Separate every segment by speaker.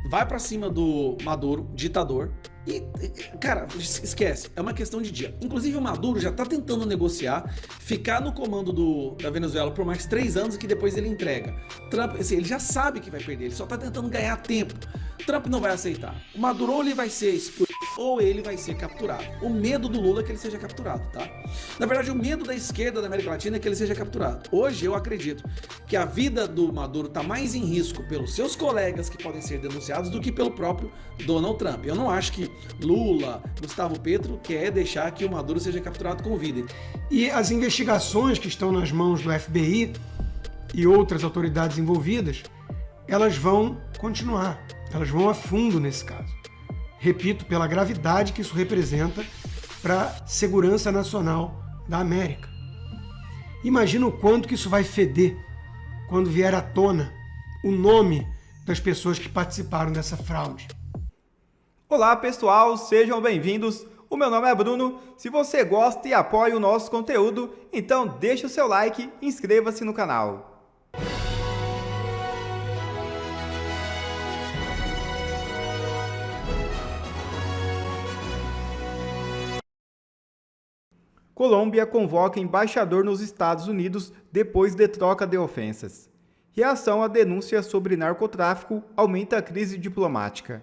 Speaker 1: vai pra cima do Maduro, ditador, e, cara, esquece, é uma questão de dia. Inclusive o Maduro já tá tentando negociar, ficar no comando da Venezuela por mais 3 anos e que depois ele entrega. Trump, assim, ele já sabe que vai perder, ele só tá tentando ganhar tempo. Trump não vai aceitar. O Maduro ou ele vai ser expulso ou ele vai ser capturado. O medo do Lula é que ele seja capturado, tá? Na verdade, o medo da esquerda da América Latina é que ele seja capturado. Hoje, eu acredito que a vida do Maduro tá mais em risco pelos seus colegas que podem ser denunciados do que pelo próprio Donald Trump. Eu não acho que Lula, Gustavo Petro quer deixar que o Maduro seja capturado com vida.
Speaker 2: E as investigações que estão nas mãos do FBI e outras autoridades envolvidas, elas vão continuar, elas vão a fundo nesse caso. Repito, pela gravidade que isso representa para a segurança nacional da América. Imagina o quanto que isso vai feder quando vier à tona o nome das pessoas que participaram dessa fraude.
Speaker 3: Olá pessoal, sejam bem-vindos. O meu nome é Bruno. Se você gosta e apoia o nosso conteúdo, então deixa o seu like e inscreva-se no canal. Colômbia convoca embaixador nos Estados Unidos depois de troca de ofensas. Reação à denúncia sobre narcotráfico aumenta a crise diplomática.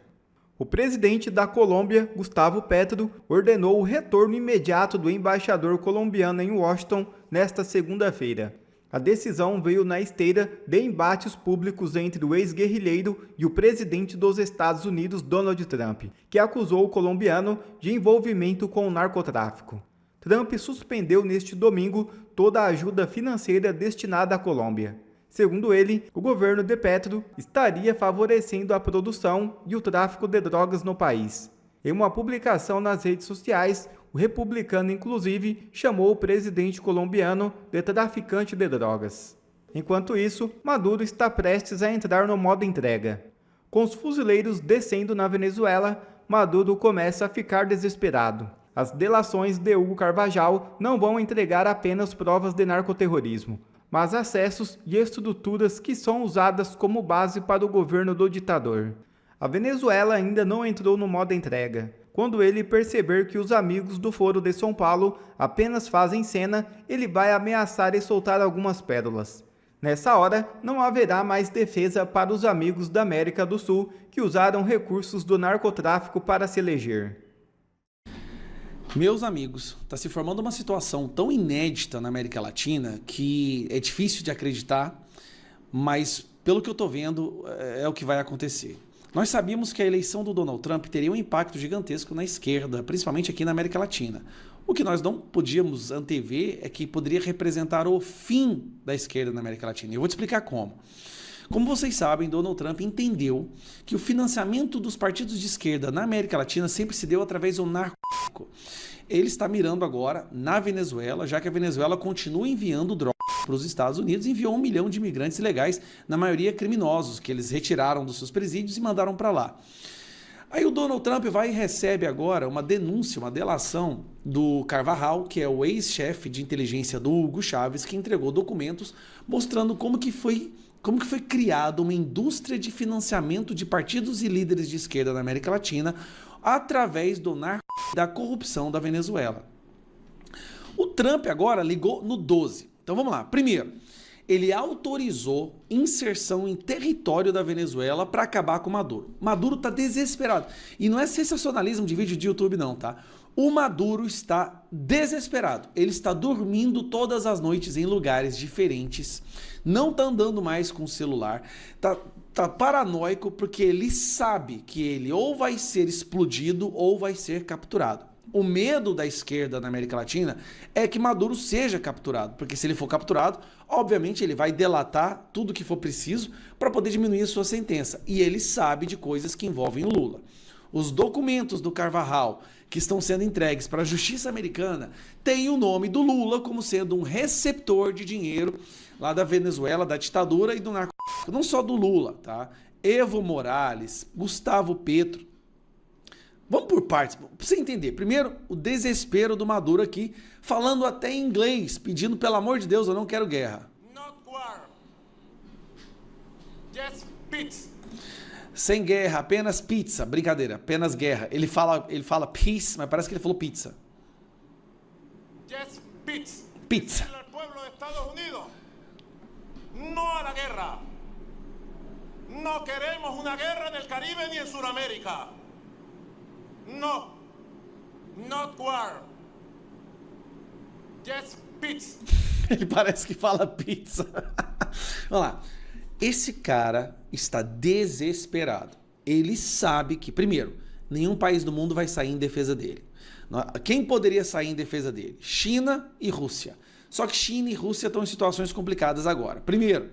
Speaker 3: O presidente da Colômbia, Gustavo Petro, ordenou o retorno imediato do embaixador colombiano em Washington nesta segunda-feira. A decisão veio na esteira de embates públicos entre o ex-guerrilheiro e o presidente dos Estados Unidos, Donald Trump, que acusou o colombiano de envolvimento com o narcotráfico. Trump suspendeu neste domingo toda a ajuda financeira destinada à Colômbia. Segundo ele, o governo de Petro estaria favorecendo a produção e o tráfico de drogas no país. Em uma publicação nas redes sociais, o republicano inclusive chamou o presidente colombiano de traficante de drogas. Enquanto isso, Maduro está prestes a entrar no modo entrega. Com os fuzileiros descendo na Venezuela, Maduro começa a ficar desesperado. As delações de Hugo Carvajal não vão entregar apenas provas de narcoterrorismo, mas acessos e estruturas que são usadas como base para o governo do ditador. A Venezuela ainda não entrou no modo entrega. Quando ele perceber que os amigos do Foro de São Paulo apenas fazem cena, ele vai ameaçar e soltar algumas pérolas. Nessa hora, não haverá mais defesa para os amigos da América do Sul que usaram recursos do narcotráfico para se eleger.
Speaker 1: Meus amigos, está se formando uma situação tão inédita na América Latina que é difícil de acreditar, mas pelo que eu estou vendo é o que vai acontecer. Nós sabíamos que a eleição do Donald Trump teria um impacto gigantesco na esquerda, principalmente aqui na América Latina. O que nós não podíamos antever é que poderia representar o fim da esquerda na América Latina. Eu vou te explicar como. Como vocês sabem, Donald Trump entendeu que o financiamento dos partidos de esquerda na América Latina sempre se deu através do narcotráfico. Ele está mirando agora na Venezuela, já que a Venezuela continua enviando drogas para os Estados Unidos, enviou 1 milhão de imigrantes ilegais, na maioria criminosos, que eles retiraram dos seus presídios e mandaram para lá. Aí o Donald Trump vai e recebe agora uma denúncia, uma delação do Carvajal, que é o ex-chefe de inteligência do Hugo Chávez, que entregou documentos mostrando como que foi criada uma indústria de financiamento de partidos e líderes de esquerda na América Latina através da corrupção da Venezuela. O Trump agora ligou no 12. Então vamos lá. Primeiro, ele autorizou inserção em território da Venezuela para acabar com Maduro. Maduro está desesperado. E não é sensacionalismo de vídeo de YouTube não, tá? O Maduro está desesperado. Ele está dormindo todas as noites em lugares diferentes. Não está andando mais com o celular. Tá paranoico porque ele sabe que ele ou vai ser explodido ou vai ser capturado. O medo da esquerda na América Latina é que Maduro seja capturado, porque se ele for capturado, obviamente ele vai delatar tudo que for preciso para poder diminuir a sua sentença. E ele sabe de coisas que envolvem o Lula. Os documentos do Carvajal que estão sendo entregues para a justiça americana têm o nome do Lula como sendo um receptor de dinheiro lá da Venezuela, da ditadura e do narcotráfico. Não só do Lula, tá? Evo Morales, Gustavo Petro. Vamos por partes, para você entender. Primeiro, o desespero do Maduro aqui, falando até em inglês, pedindo, pelo amor de Deus, eu não quero guerra.
Speaker 4: Not war. Just peace.
Speaker 1: Sem guerra, apenas pizza. Brincadeira, apenas guerra. Ele fala peace, mas parece que ele falou pizza.
Speaker 4: Yes, pizza.
Speaker 1: Pizza.
Speaker 4: Al pueblo de Estados Unidos, no a la guerra. No queremos una guerra en el Caribe ni en Sudamérica. No. Not war. Yes, pizza.
Speaker 1: Ele parece que fala pizza. Vamos lá. Esse cara está desesperado. Ele sabe que, primeiro, nenhum país do mundo vai sair em defesa dele. Quem poderia sair em defesa dele? China e Rússia. Só que China e Rússia estão em situações complicadas agora. Primeiro,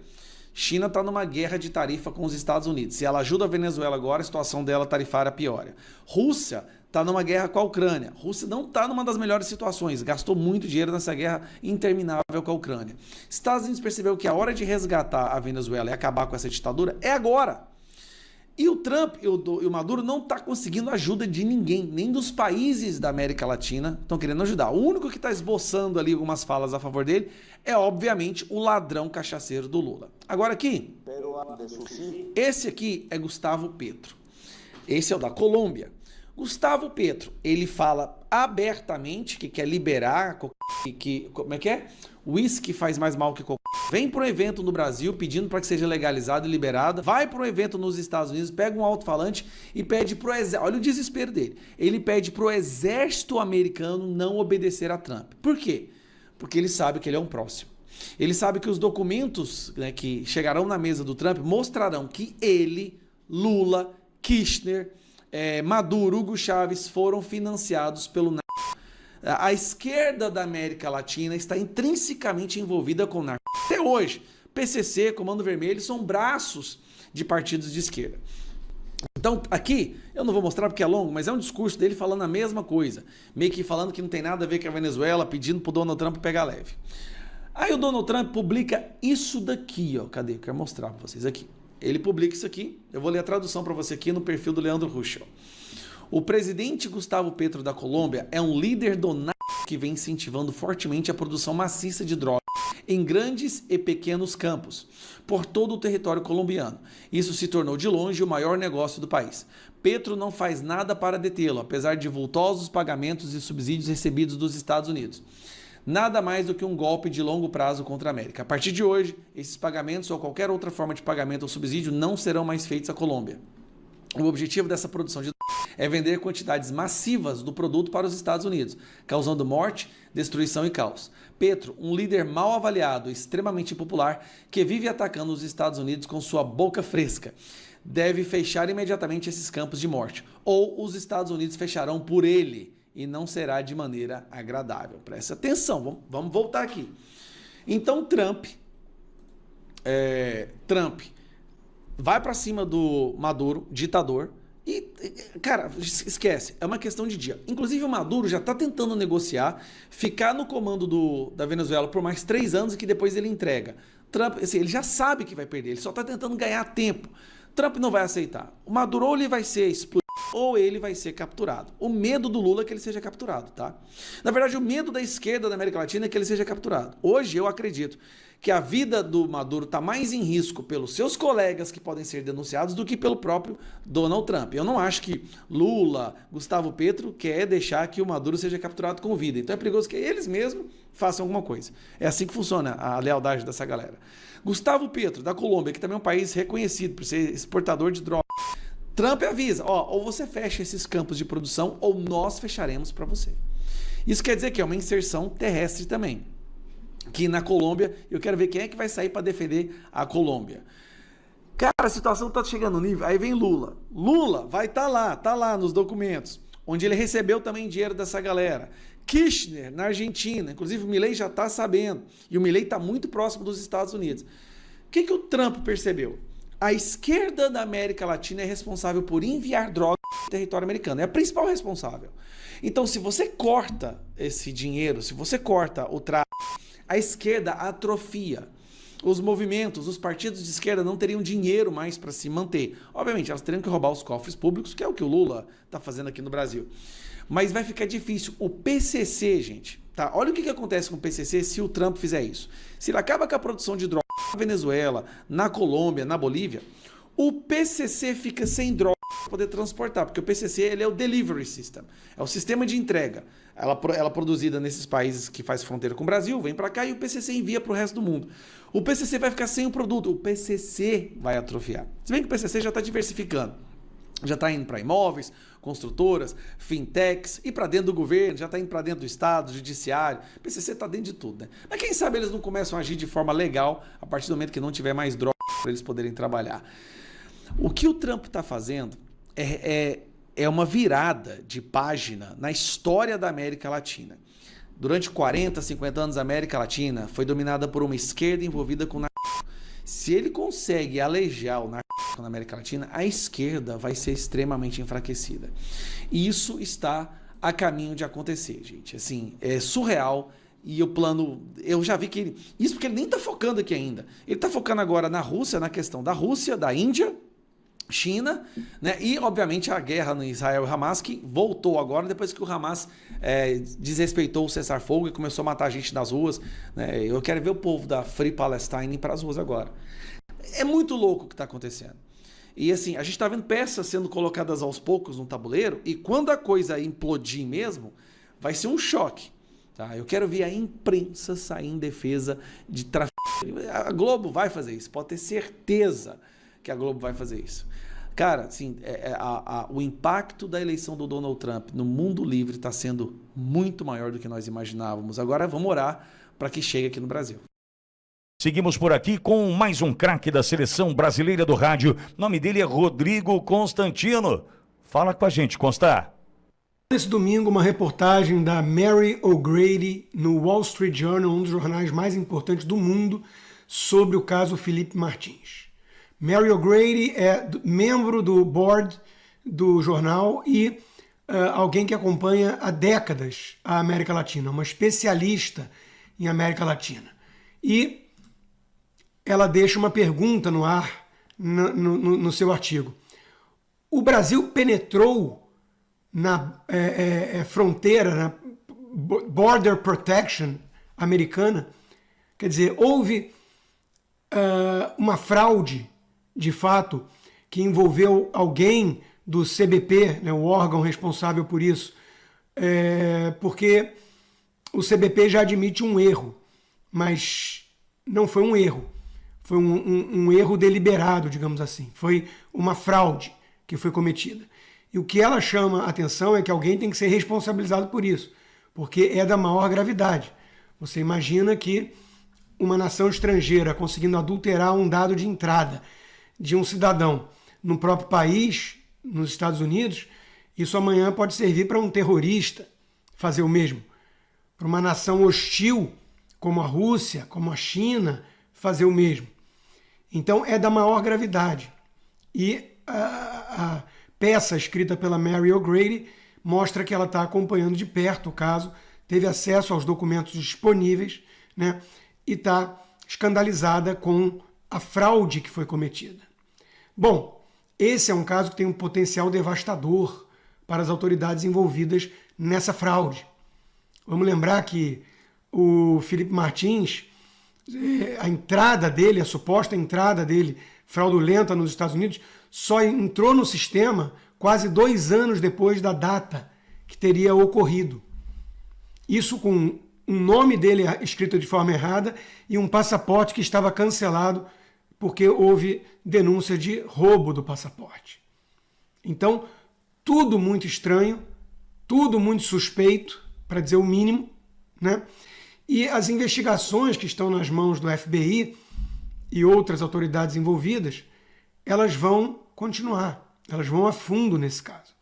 Speaker 1: China está numa guerra de tarifa com os Estados Unidos. Se ela ajuda a Venezuela agora, a situação dela tarifária piora. Rússia está numa guerra com a Ucrânia. Rússia não está numa das melhores situações. Gastou muito dinheiro nessa guerra interminável com a Ucrânia. Estados Unidos percebeu que a hora de resgatar a Venezuela e acabar com essa ditadura é agora. E o Trump e o Maduro não está conseguindo ajuda de ninguém, nem dos países da América Latina estão querendo ajudar. O único que está esboçando ali algumas falas a favor dele é, obviamente, o ladrão cachaceiro do Lula. Agora aqui, esse aqui é Gustavo Petro. Esse é o da Colômbia. Gustavo Petro, ele fala abertamente que quer liberar, como é que é? Whisky faz mais mal que cocaína. Vem para um evento no Brasil pedindo para que seja legalizado e liberado. Vai para um evento nos Estados Unidos, pega um alto-falante e pede para o exército. Olha o desespero dele. Ele pede para o exército americano não obedecer a Trump. Por quê? Porque ele sabe que ele é um próximo. Ele sabe que os documentos, né, que chegarão na mesa do Trump mostrarão que ele, Lula, Kirchner, Maduro, Hugo Chávez foram financiados pelo narco. A esquerda da América Latina está intrinsecamente envolvida com o narco. Até hoje, PCC, Comando Vermelho, são braços de partidos de esquerda. Então, aqui, eu não vou mostrar porque é longo, mas é um discurso dele falando a mesma coisa. Meio que falando que não tem nada a ver com a Venezuela, pedindo pro Donald Trump pegar leve. Aí o Donald Trump publica isso daqui, ó. Cadê? Eu quero mostrar pra vocês aqui. Ele publica isso aqui. Eu vou ler a tradução para você aqui no perfil do Leandro Ruschel. O presidente Gustavo Petro da Colômbia é um líder do narco que vem incentivando fortemente a produção maciça de drogas em grandes e pequenos campos por todo o território colombiano. Isso se tornou de longe o maior negócio do país. Petro não faz nada para detê-lo, apesar de vultosos pagamentos e subsídios recebidos dos Estados Unidos. Nada mais do que um golpe de longo prazo contra a América. A partir de hoje, esses pagamentos ou qualquer outra forma de pagamento ou subsídio não serão mais feitos à Colômbia. O objetivo dessa produção de é vender quantidades massivas do produto para os Estados Unidos, causando morte, destruição e caos. Petro, um líder mal avaliado e extremamente impopular, que vive atacando os Estados Unidos com sua boca fresca, deve fechar imediatamente esses campos de morte, ou os Estados Unidos fecharão por ele, e não será de maneira agradável. Preste atenção, vamos voltar aqui. Então Trump vai para cima do Maduro, ditador, e, cara, esquece, é uma questão de dia. Inclusive o Maduro já está tentando negociar, ficar no comando da Venezuela por mais 3 anos e que depois ele entrega. Trump, assim, ele já sabe que vai perder, ele só está tentando ganhar tempo. Trump não vai aceitar. O Maduro ou ele vai ser explodido ou ele vai ser capturado. O medo do Lula é que ele seja capturado, tá? Na verdade, o medo da esquerda da América Latina é que ele seja capturado. Hoje eu acredito que a vida do Maduro está mais em risco pelos seus colegas que podem ser denunciados do que pelo próprio Donald Trump. Eu não acho que Lula, Gustavo Petro quer deixar que o Maduro seja capturado com vida. Então é perigoso que eles mesmos façam alguma coisa. É assim que funciona a lealdade dessa galera. Gustavo Petro, da Colômbia, que também é um país reconhecido por ser exportador de drogas. Trump avisa, ou você fecha esses campos de produção ou nós fecharemos para você. Isso quer dizer que é uma inserção terrestre também. Que na Colômbia, eu quero ver quem é que vai sair para defender a Colômbia. Cara, a situação está chegando no nível, aí vem Lula. Lula vai estar lá nos documentos, onde ele recebeu também dinheiro dessa galera. Kirchner, na Argentina, inclusive o Milei já está sabendo, e o Milei está muito próximo dos Estados Unidos. O que o Trump percebeu? A esquerda da América Latina é responsável por enviar drogas para o território americano, é a principal responsável. Então, se você corta esse dinheiro, se você corta o tráfico, a esquerda atrofia. Os movimentos, os partidos de esquerda não teriam dinheiro mais para se manter. Obviamente, elas teriam que roubar os cofres públicos, que é o que o Lula está fazendo aqui no Brasil. Mas vai ficar difícil. O PCC, gente, tá? Olha o que acontece com o PCC se o Trump fizer isso. Se ele acaba com a produção de drogas na Venezuela, na Colômbia, na Bolívia, O PCC fica sem droga para poder transportar, porque o PCC ele é o Delivery System, é o sistema de entrega. Ela é produzida nesses países que faz fronteira com o Brasil, vem para cá e o PCC envia para o resto do mundo. O PCC vai ficar sem o produto, o PCC vai atrofiar. Se bem que o PCC já está diversificando. Já está indo para imóveis, construtoras, fintechs e para dentro do governo, já está indo para dentro do Estado, judiciário. O PCC está dentro de tudo, né? Mas quem sabe eles não começam a agir de forma legal a partir do momento que não tiver mais droga para eles poderem trabalhar. O que o Trump está fazendo é uma virada de página na história da América Latina. Durante 40, 50 anos, a América Latina foi dominada por uma esquerda envolvida com narcótico. Se ele consegue alejar o narcótico na América Latina, a esquerda vai ser extremamente enfraquecida. E isso está a caminho de acontecer, gente. Assim, é surreal. E o plano, eu já vi que ele... Isso porque ele nem está focando aqui ainda. Ele está focando agora na Rússia, na questão da Rússia, da Índia, China, né? E, obviamente, a guerra no Israel e Hamas, que voltou agora, depois que o Hamas desrespeitou o cessar-fogo e começou a matar gente nas ruas, né? Eu quero ver o povo da Free Palestine ir para as ruas agora. É muito louco o que está acontecendo. E assim, a gente está vendo peças sendo colocadas aos poucos no tabuleiro, e quando a coisa implodir mesmo, vai ser um choque. Tá? Eu quero ver a imprensa sair em defesa de traficante. A Globo vai fazer isso, pode ter certeza que a Globo vai fazer isso. Cara, assim, o impacto da eleição do Donald Trump no mundo livre está sendo muito maior do que nós imaginávamos. Agora vamos orar para que chegue aqui no Brasil.
Speaker 5: Seguimos por aqui com mais um craque da seleção brasileira do rádio. O nome dele é Rodrigo Constantino. Fala com a gente, Consta.
Speaker 2: Nesse domingo, uma reportagem da Mary O'Grady no Wall Street Journal, um dos jornais mais importantes do mundo, sobre o caso Felipe Martins. Mary O'Grady é membro do board do jornal e alguém que acompanha há décadas a América Latina, uma especialista em América Latina. E ela deixa uma pergunta no ar no seu artigo. O Brasil penetrou na fronteira, na border protection americana? Quer dizer, houve uma fraude, de fato, que envolveu alguém do CBP, né, o órgão responsável por isso, porque o CBP já admite um erro, mas não foi um erro. Foi um erro deliberado, digamos assim. Foi uma fraude que foi cometida. E o que ela chama a atenção é que alguém tem que ser responsabilizado por isso, porque é da maior gravidade. Você imagina que uma nação estrangeira conseguindo adulterar um dado de entrada de um cidadão no próprio país, nos Estados Unidos, isso amanhã pode servir para um terrorista fazer o mesmo. Para uma nação hostil, como a Rússia, como a China, fazer o mesmo. Então é da maior gravidade. E a peça escrita pela Mary O'Grady mostra que ela está acompanhando de perto o caso, teve acesso aos documentos disponíveis, né, e está escandalizada com a fraude que foi cometida. Bom, esse é um caso que tem um potencial devastador para as autoridades envolvidas nessa fraude. Vamos lembrar que o Felipe Martins, a entrada dele, a suposta entrada dele fraudulenta nos Estados Unidos, só entrou no sistema quase 2 anos depois da data que teria ocorrido. Isso com um nome dele escrito de forma errada e um passaporte que estava cancelado porque houve denúncia de roubo do passaporte. Então, tudo muito estranho, tudo muito suspeito, para dizer o mínimo, né? E as investigações que estão nas mãos do FBI e outras autoridades envolvidas, elas vão continuar, elas vão a fundo nesse caso.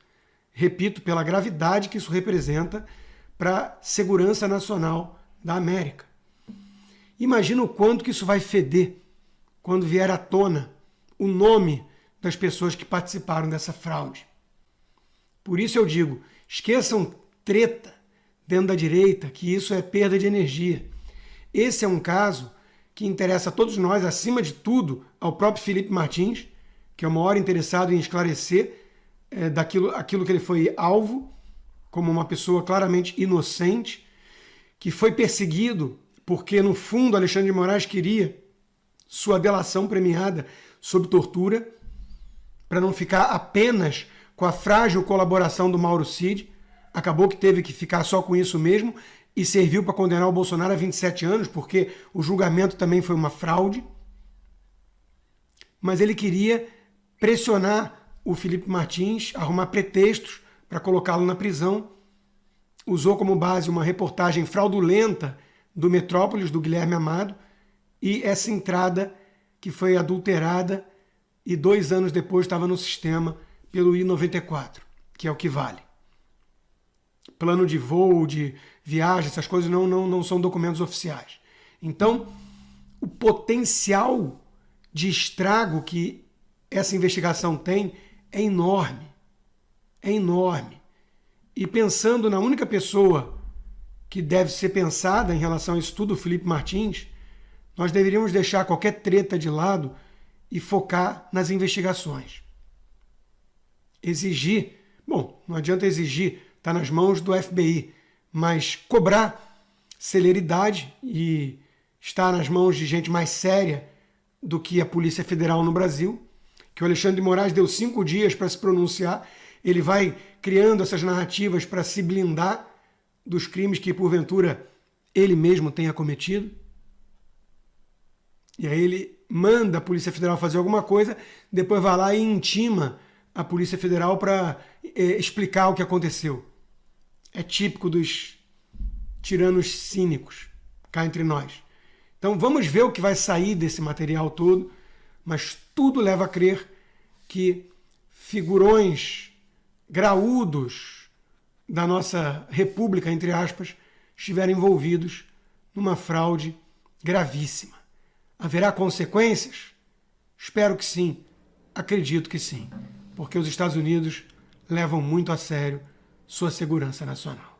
Speaker 2: Repito, pela gravidade que isso representa para a segurança nacional da América. Imagina o quanto que isso vai feder quando vier à tona o nome das pessoas que participaram dessa fraude. Por isso eu digo, esqueçam treta dentro da direita, que isso é perda de energia. Esse é um caso que interessa a todos nós, acima de tudo, ao próprio Felipe Martins, que é o maior interessado em esclarecer aquilo que ele foi alvo, como uma pessoa claramente inocente, que foi perseguido porque, no fundo, Alexandre de Moraes queria sua delação premiada sob tortura, para não ficar apenas com a frágil colaboração do Mauro Cid. Acabou que teve que ficar só com isso mesmo e serviu para condenar o Bolsonaro a 27 anos, porque o julgamento também foi uma fraude. Mas ele queria pressionar o Felipe Martins, arrumar pretextos para colocá-lo na prisão. Usou como base uma reportagem fraudulenta do Metrópolis, do Guilherme Amado, e essa entrada que foi adulterada e 2 anos depois estava no sistema pelo I-94, que é o que vale. Plano de voo, de viagem, essas coisas não são documentos oficiais. Então, o potencial de estrago que essa investigação tem é enorme. É enorme. E pensando na única pessoa que deve ser pensada em relação a isso tudo, o Felipe Martins, nós deveríamos deixar qualquer treta de lado e focar nas investigações. Exigir, bom, não adianta exigir, está nas mãos do FBI, mas cobrar celeridade e está nas mãos de gente mais séria do que a Polícia Federal no Brasil, que o Alexandre de Moraes deu 5 dias para se pronunciar, ele vai criando essas narrativas para se blindar dos crimes que, porventura, ele mesmo tenha cometido. E aí ele manda a Polícia Federal fazer alguma coisa, depois vai lá e intima a Polícia Federal para explicar o que aconteceu. É típico dos tiranos cínicos cá entre nós. Então vamos ver o que vai sair desse material todo, mas tudo leva a crer que figurões graúdos da nossa república, entre aspas, estiveram envolvidos numa fraude gravíssima. Haverá consequências? Espero que sim, acredito que sim, porque os Estados Unidos levam muito a sério sua segurança nacional.